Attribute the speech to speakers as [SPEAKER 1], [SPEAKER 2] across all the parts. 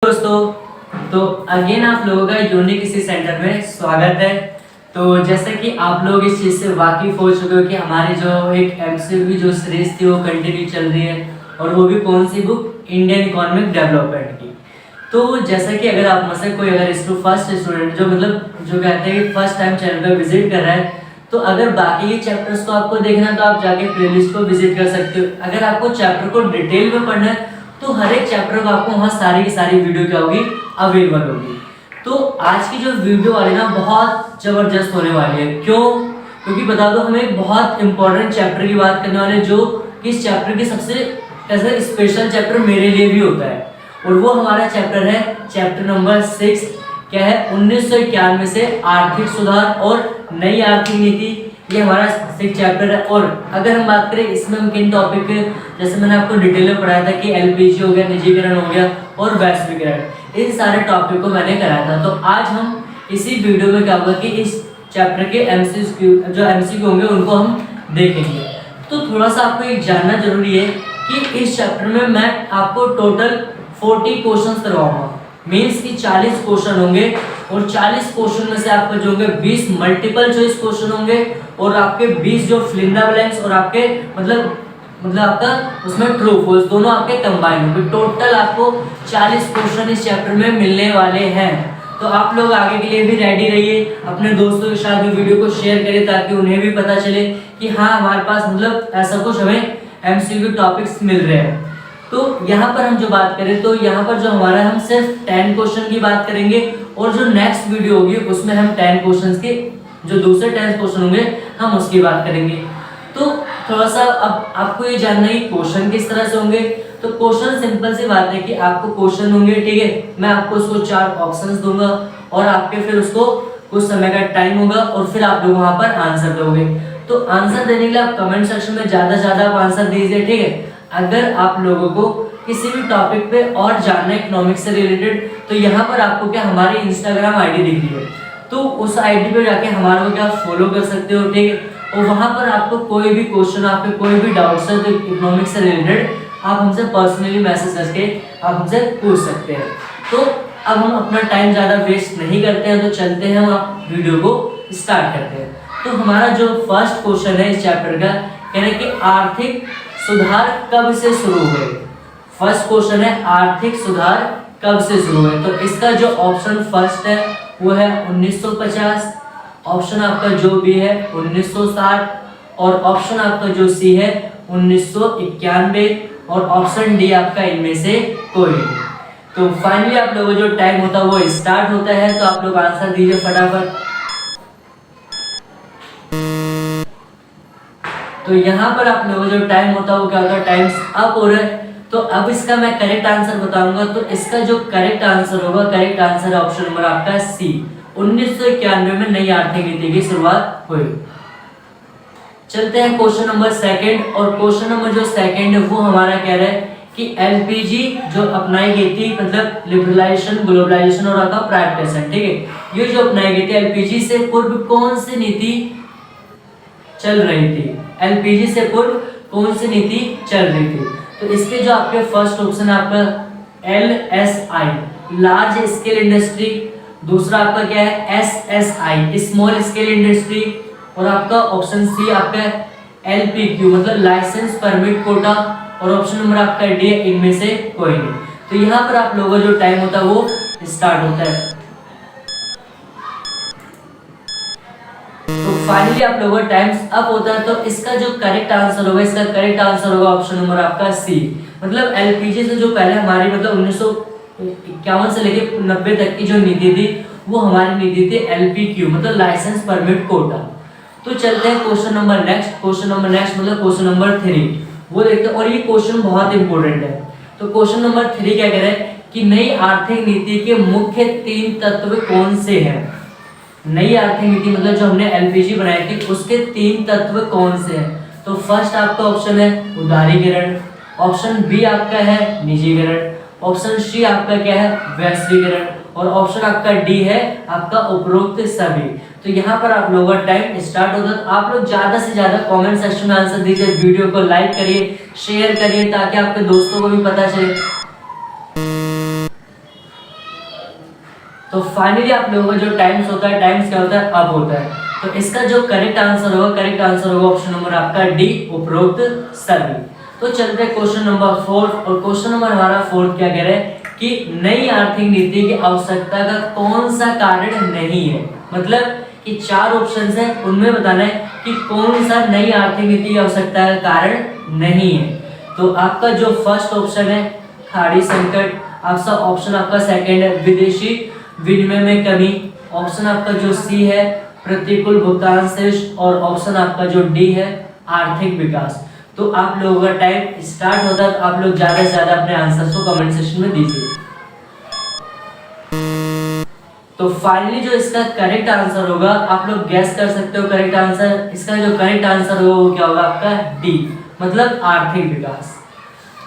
[SPEAKER 1] दोस्तों, तो अगेन आप लोगों का यूनिक इसी सेंटर में स्वागत है। तो जैसा कि आप लोग इस चीज़ से वाकिफ हो चुके हो कि हमारी जो एक एमसीक्यू जो सीरीज थी वो कंटिन्यू चल रही है, और वो भी कौन सी बुक, इंडियन इकोनॉमिक डेवलपमेंट की। तो जैसा कि अगर आप में से कोई अगर फर्स्ट स्टूडेंट जो कहते हैं कि फर्स्ट टाइम चैनल पर विजिट कर रहा है, तो अगर बाकी के चैप्टर्स को आपको देखना है तो आप जाके प्लेलिस्ट को विजिट कर सकते हो। अगर आपको चैप्टर को डिटेल में पढ़ना है तो हर एक चैप्टर को आपको वहाँ सारी की सारी वीडियो क्या होगी, अवेलेबल होगी। तो आज की जो वीडियो वाली ना बहुत ज़बरदस्त होने वाली है। क्यों? क्योंकि बता दो, हम एक बहुत इंपॉर्टेंट चैप्टर की बात करने वाले, जो इस चैप्टर की सबसे ऐसा स्पेशल चैप्टर मेरे लिए भी होता है, और वो हमारा चैप्टर है चैप्टर नंबर 6। क्या है? 1991 से आर्थिक सुधार और नई आर्थिक नीति। ये हमारा 6 चैप्टर है। और अगर हम बात करें इसमें हम किन टॉपिक, जैसे मैंने आपको डिटेल में पढ़ाया था कि एलपीजी हो गया, निजीकरण हो गया और वैश्वीकरण, इन सारे टॉपिक को मैंने कराया था। तो आज हम इसी वीडियो में क्या होगा कि इस चैप्टर के एमसीक्यू होंगे उनको हम देखेंगे। तो थोड़ा सा आपको एक जानना जरूरी है कि इस चैप्टर में मैं आपको टोटल 40 क्वेश्चन करवाऊंगा। मीन्स कि 40 क्वेश्चन होंगे, और 40 क्वेश्चन में से आपको जो होंगे 20 मल्टीपल चॉइस क्वेश्चन होंगे, और आपके 20 जो फिल इन द ब्लैंक्स और आपके मतलब आपका उसमें ट्रू फॉल्स दोनों आपके कंबाइन होंगे। टोटल आपको 40 क्वेश्चन इस चैप्टर में मिलने वाले हैं। तो आप लोग आगे के लिए भी रेडी रहिए, अपने दोस्तों के साथ भी वीडियो को शेयर करें ताकि उन्हें भी पता चले कि हाँ, हमारे पास मतलब ऐसा कुछ हमें एमसीक्यू टॉपिक्स मिल रहे हैं। तो यहाँ पर हम जो बात करें तो यहाँ पर जो हमारा हम सिर्फ 10 क्वेश्चन की बात करेंगे, और जो नेक्स्ट वीडियो होगी उसमें हम 10 क्वेश्चन के जो दूसरे 10 क्वेश्चन होंगे हम उसकी बात करेंगे। तो थोड़ा सा अब आपको ये जानना है क्वेश्चन किस तरह से होंगे। तो क्वेश्चन सिंपल सी बात है कि आपको क्वेश्चन होंगे, ठीक है, मैं आपको उसको 4 ऑप्शंस दूंगा, और आपके फिर उसको कुछ समय का टाइम होगा, और फिर आप लोग वहां पर आंसर दोगे। तो आंसर देने के लिए आप कमेंट सेक्शन में ज्यादा आप आंसर दीजिए, ठीक है। अगर आप लोगों को किसी भी टॉपिक पे और जानना है इकोनॉमिक्स से रिलेटेड, तो यहाँ पर आपको क्या हमारी इंस्टाग्राम आईडी दिख रही है, तो उस आईडी पे जाके हमारे को क्या फॉलो कर सकते हो, ठीक है। और वहाँ पर आपको कोई भी क्वेश्चन, आपके कोई भी डाउट्स है तो इकोनॉमिक्स से रिलेटेड आप हमसे पर्सनली मैसेज करके आप हमसे पूछ सकते हैं। तो अब हम अपना टाइम ज़्यादा वेस्ट नहीं करते हैं, तो चलते हैं, हम वीडियो को स्टार्ट करते हैं। तो हमारा जो फर्स्ट क्वेश्चन है इस चैप्टर का, कह रहे कि आर्थिक सुधार कब से शुरू हुए। फर्स्ट क्वेश्चन है आर्थिक सुधार कब से शुरू हुए। तो इसका जो ऑप्शन फर्स्ट है वो है 1950, ऑप्शन आपका जो बी है 1960, और ऑप्शन आपका जो सी है 1991, और ऑप्शन डी आपका इनमें से कोई नहीं। तो फाइनली आप लोगों जो टाइम होता है वो स्टार्ट होता है। तो आप लोग आंसर दीजिए फटाफट। तो यहाँ पर आप लोगों जो टाइम होता है वो क्या होता है, टाइम्स अप हो रहा है। तो अब इसका मैं करेक्ट आंसर बताऊंगा। तो इसका जो करेक्ट आंसर होगा, करेक्ट आंसर है ऑप्शन नंबर आपका सी, 1991 में नई आर्थिक नीति की शुरुआत हुई। चलते हैं क्वेश्चन नंबर सेकंड, और क्वेश्चन नंबर जो सेकंड है वो हमारा कह रहा है कि एलपीजी जो अपनाई गई थी, मतलब लिबरलाइजेशन, ग्लोबलाइजेशन और आपका प्राइवेटाइजेशन, ठीक है, ये जो अपनाई गई थी, एलपीजी से पूर्व कौन सी नीति चल रही थी, एलपीजी से पूर्व कौन सी नीति चल रही थी। तो इसके जो आपके फर्स्ट ऑप्शन है आपका एलएसआई, लार्ज स्केल इंडस्ट्री, दूसरा आपका क्या है एसएसआई, स्मॉल स्केल इंडस्ट्री, और आपका ऑप्शन सी आपका एलपीक्यू मतलब लाइसेंस परमिट कोटा, और ऑप्शन नंबर आपका डी, इनमें से कोई नहीं। तो यहाँ पर आप लोगों जो टाइम होता है वो स्टार्ट होता है। तो फाइनली आप लोगों का टाइम्स अप होता है। तो इसका जो करेक्ट आंसर होगा, इसका करेक्ट आंसर होगा ऑप्शन नंबर आपका सी, मतलब एलपीजी से जो पहले हमारी मतलब 1951 से लेके 90 तक की जो नीति थी वो हमारी नीति थी एलपीक्यू मतलब लाइसेंस परमिट कोटा। तो चलते हैं question number next, question number next मतलब क्वेश्चन नंबर 3 वो देखते हैं, और ये क्वेश्चन बहुत इंपॉर्टेंट है। तो क्वेश्चन नंबर 3 क्या कह रहा है कि नई आर्थिक नीति के मुख्य 3 तत्व कौन से हैं। नई आर्थिक नीति मतलब जो हमने एलपीजी बनाई थी उसके 3 तत्व कौन से हैं। तो फर्स्ट आपका ऑप्शन है उदारीकरण, ऑप्शन बी आपका है निजीकरण, ऑप्शन सी आपका क्या है वैश्वीकरण, और ऑप्शन आपका डी है आपका उपरोक्त सभी। तो यहाँ पर आप लोगों का टाइम स्टार्ट होता है। आप लोग ज्यादा से ज्यादा कमेंट सेक्शन में आंसर दीजिए, वीडियो को लाइक करिए, शेयर करिए ताकि आपके दोस्तों को भी पता चले। तो फाइनली आप लोगों का जो टाइम्स होता है, टाइम्स क्या होता है, अब होता है। तो इसका जो करेक्ट आंसर होगा, करेक्ट आंसर होगा ऑप्शन नंबर आपका डी, उपरोक्त सभी। तो चलते हैं क्वेश्चन नंबर 4, और क्वेश्चन नंबर हमारा 4 क्या कह रहा है कि नई आर्थिक नीति की आवश्यकता का कौन सा कारण नहीं है। मतलब कि 4 ऑप्शंस है, उनमें बताना है कि कौन सा नई आर्थिक नीति की आवश्यकता का कारण नहीं है। तो आपका जो फर्स्ट ऑप्शन है खाड़ी संकट, आपका ऑप्शन आपका सेकंड है विदेशी विनिमय में कमी, ऑप्शन आपका जो सी है प्रतिकूल भुगतान शेष, और ऑप्शन आपका जो डी है आर्थिक विकास। तो आप लोगों का टाइम स्टार्ट होता है, तो आप लोग ज्यादा से ज्यादा अपने आंसर्स को कमेंट सेक्शन में दीजिए। तो फाइनली जो इसका करेक्ट आंसर होगा, आप लोग गैस कर सकते हो करेक्ट आंसर। इसका जो करेक्ट आंसर होगा वो क्या होगा आपका डी, मतलब आर्थिक विकास।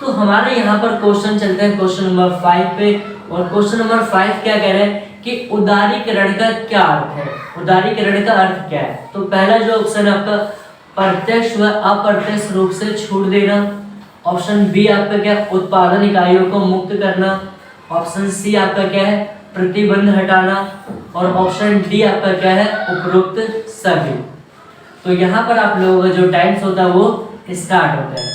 [SPEAKER 1] तो हमारे यहाँ पर क्वेश्चन चलते हैं क्वेश्चन नंबर 5 पे, और क्वेश्चन नंबर 5 क्या कह रहे हैं कि उदारीकरण का क्या अर्थ है। उदारीकरण का अर्थ क्या है? तो पहला जो ऑप्शन आपका प्रत्यक्ष व अप्रत्यक्ष रूप से छूट देना, ऑप्शन बी आपका क्या उत्पादन इकाइयों को मुक्त करना, ऑप्शन सी आपका क्या है प्रतिबंध हटाना, और ऑप्शन डी आपका क्या है उपरोक्त सभी। तो यहाँ पर आप लोगों का जो टाइम्स होता है वो स्टार्ट होता है।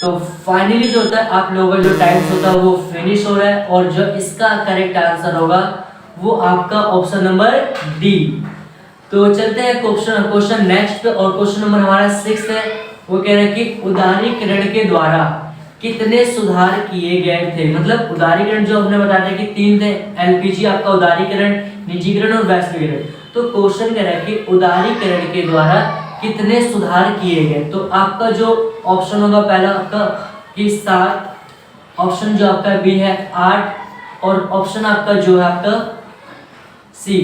[SPEAKER 1] तो फाइनली जो होता है आप लोगों का जो टाइम्स होता है वो फिनिश हो रहा है, और जो इसका करेक्ट आंसर होगा वो आपका ऑप्शन नंबर डी। तो चलते हैं क्वेश्चन नेक्स्ट पे, और क्वेश्चन नंबर हमारा 6 है। वो कह रहे हैं कि उदारीकरण के द्वारा कितने सुधार किए गए थे। मतलब उदारीकरण जो हमने बताया था कि 3 थे, एलपीजी आपका उदारीकरण, निजीकरण और वैश्वीकरण। तो क्वेश्चन कह रहा है कि उदारीकरण के द्वारा कितने सुधार किए गए। तो आपका जो ऑप्शन होगा पहला आपका कि 7, ऑप्शन जो आपका बी है 8, और ऑप्शन आपका जो है आपका सी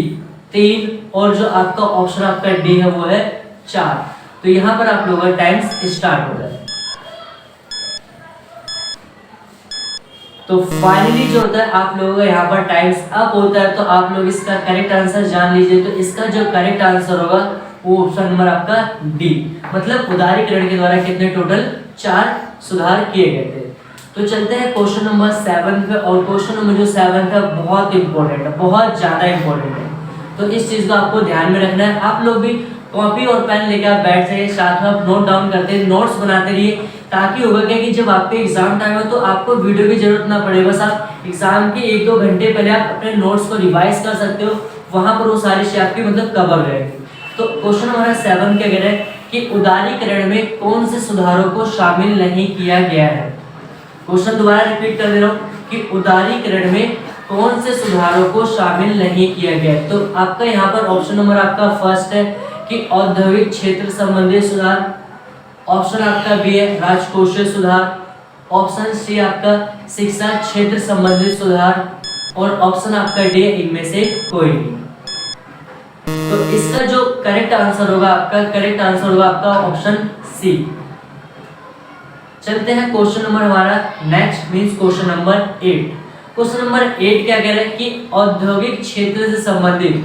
[SPEAKER 1] 3, और जो आपका ऑप्शन आपका डी है वो है 4। तो यहाँ पर आप लोगों का टाइम्स स्टार्ट हो रहा है। तो फाइनली जो होता है आप लोगों का यहाँ पर टाइम्स अप होता है। तो आप लोग इसका करेक्ट आंसर जान लीजिए। तो इसका जो करेक्ट आंसर होगा वो ऑप्शन नंबर आपका डी, मतलब उदारीकरण के द्वारा कितने टोटल 4 सुधार किए गए थे। तो चलते हैं क्वेश्चन नंबर 7 पे, और क्वेश्चन नंबर जो 7 है बहुत इंपॉर्टेंट है, बहुत ज्यादा इंपॉर्टेंट है। तो इस चीज को आपको ध्यान में रखना है। आप लोग भी कॉपी और पेन लेकर आप बैठ जाइए, साथ में आप नोट डाउन करते नोट्स बनाते रहिए, ताकि होगा क्या कि जब आपके एग्जाम टाइम हो तो आपको वीडियो की जरूरत ना पड़े। बस आप एग्जाम के 1-2 घंटे पहले आप अपने नोट्स को रिवाइज कर सकते हो, वहां पर वो सारी चीजें आपकी मतलब कवर रहेगी। तो क्वेश्चन हमारा 7 क्या कह रहा है कि उदारीकरण में कौन से सुधारों को शामिल नहीं किया गया है। क्वेश्चन दोबारा रिपीट कर दे रहा हूँ कि उदारीकरण में कौन से सुधारों को शामिल नहीं किया गया। तो आपका यहाँ पर ऑप्शन नंबर आपका फर्स्ट है कि औद्योगिक क्षेत्र संबंधी सुधार, ऑप्शन आपका बी है राजकोषीय सुधार, ऑप्शन सी आपका शिक्षा क्षेत्र संबंधित सुधार, और ऑप्शन आपका डी इनमें से कोई नहीं। तो इसका जो करेक्ट आंसर होगा आपका, करेक्ट आंसर होगा आपका ऑप्शन सी। चलते हैं क्वेश्चन नंबर हमारा नेक्स्ट मींस क्वेश्चन नंबर 8। क्वेश्चन नंबर 8 क्या कह रहा है कि औद्योगिक क्षेत्र से संबंधित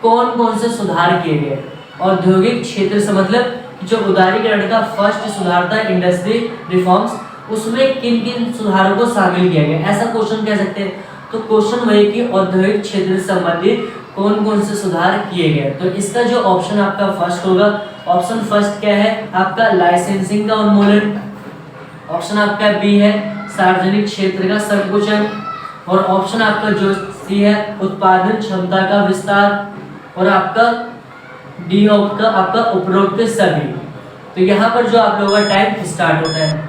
[SPEAKER 1] कौन कौन से सुधार किए गए। औद्योगिक क्षेत्र से मतलब जो उदारीकरण का फर्स्ट सुधार था इंडस्ट्री रिफॉर्म्स, उसमें किन किन सुधारों को शामिल किया गया, ऐसा क्वेश्चन कह सकते हैं। तो क्वेश्चन वही कि औद्योगिक क्षेत्र से संबंधित कौन कौन से सुधार किए गए। तो इसका जो ऑप्शन आपका फर्स्ट होगा, ऑप्शन फर्स्ट क्या है आपका लाइसेंसिंग का उन्मूलन, ऑप्शन आपका बी है सार्वजनिक क्षेत्र का संकुचन, और ऑप्शन आपका जो सी है उत्पादन क्षमता का विस्तार, और आपका डी आपका उपरोक्त सभी। तो यहाँ पर जो आप लोगों का टाइम स्टार्ट होता है।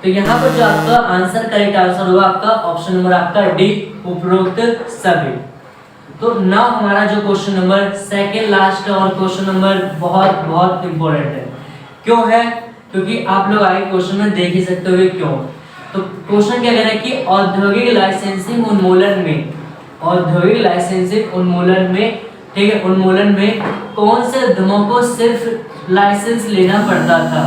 [SPEAKER 1] तो यहाँ पर जो आपका आंसर करेक्ट आंसर होगा आपका ऑप्शन नंबर आपका डी उपरोक्त सभी। तो नाउ हमारा जो क्वेश्चन नंबर सेकंड लास्ट और क्वेश्चन नंबर बहुत बहुत इंपॉर्टेंट है। क्यों है? क्योंकि आप लोग आगे क्वेश्चन में देख ही सकते हो क्यों। तो क्वेश्चन क्या कह रहा है कि औद्योगिक लाइसेंसिंग उन्मूलन में, औद्योगिक लाइसेंसिंग उन्मूलन में, ठीक है, उन्मूलन में कौन से उद्यमों को सिर्फ लाइसेंस लेना पड़ता था।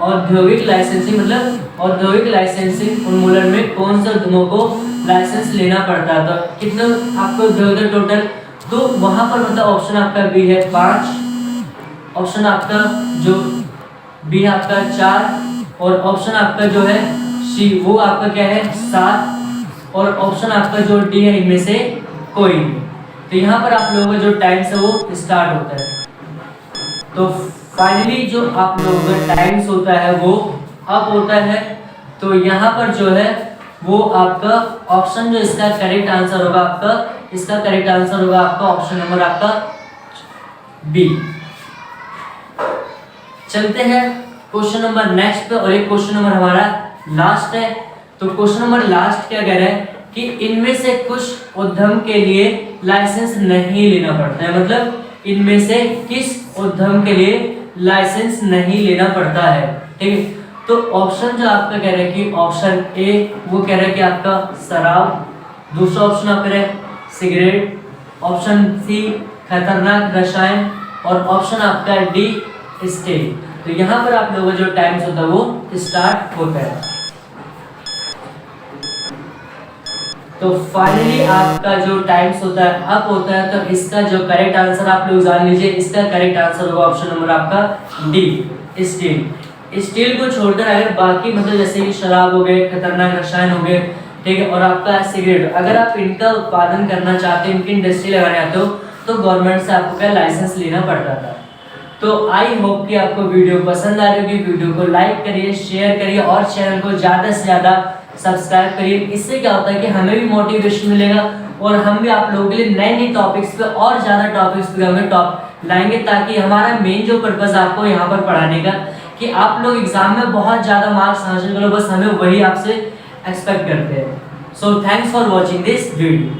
[SPEAKER 1] औद्योगिक लाइसेंसिंग मतलब औद्योगिक लाइसेंसिंग उन्मूलन में कौन से उद्यमों को लाइसेंस लेना पड़ता था। कितने आपको उद्योग टोटल, तो वहां पर मतलब ऑप्शन आपका बी है 5, ऑप्शन आपका जो बी आपका 4, और ऑप्शन आपका जो है सी, वो आपका क्या है 7, और ऑप्शन आपका जो डी है इनमें से कोई नहीं। तो यहाँ पर आप लोगों का जो टाइम्स है वो स्टार्ट होता है। तो फाइनली जो आप लोगों का टाइम्स होता है वो अप होता है। तो यहाँ पर जो है वो आपका ऑप्शन जो इसका करेक्ट आंसर होगा आपका, इसका करेक्ट आंसर होगा आपका ऑप्शन नंबर आपका बी। चलते हैं क्वेश्चन नंबर नेक्स्ट पे, और एक क्वेश्चन नंबर हमारा लास्ट है। तो क्वेश्चन नंबर लास्ट क्या कह रहा है कि इनमें से कुछ उद्यम के लिए लाइसेंस नहीं लेना पड़ता है, मतलब इनमें से किस उद्यम के लिए लाइसेंस नहीं लेना पड़ता है, ठीक है। तो ऑप्शन जो आपका कह रहा है कि ऑप्शन ए वो कह रहा है कि आपका शराब, दूसरा ऑप्शन आपका है सिगरेट, ऑप्शन सी खतरनाक रसायन, और ऑप्शन आपका डी स्टील। तो यहाँ पर आप लोगों का जो टाइम्स होता है वो स्टार्ट होता है। तो फाइनली आपका जो टाइम्स होता है अप होता है। तो इसका जो करेक्ट आंसर आप लोग जान लीजिए, इसका करेक्ट आंसर होगा ऑप्शन नंबर आपका डी स्टील। स्टील को छोड़कर अगर बाकी मतलब जैसे कि शराब हो गए, खतरनाक रसायन हो गए, ठीक है, और आपका सिगरेट, अगर आप इनका उत्पादन करना चाहते हो, इनकी इंडस्ट्री लगाने चाहते हो, तो गवर्नमेंट से आपको क्या लाइसेंस लेना पड़ता था। तो आई होप कि आपको वीडियो पसंद आ रही होगी। वीडियो को लाइक करिए, शेयर करिए और चैनल को ज़्यादा से ज़्यादा सब्सक्राइब करिए। इससे क्या होता है कि हमें भी मोटिवेशन मिलेगा और हम भी आप लोगों के लिए नए नए टॉपिक्स पे और ज़्यादा टॉपिक्स पे हमें लाएंगे, ताकि हमारा मेन जो पर्पज़ आपको यहाँ पर पढ़ाने का कि आप लोग एग्जाम में बहुत ज़्यादा मार्क्स हासिल करो, बस हमें वही आपसे एक्सपेक्ट करते हैं। So thanks for watching this video.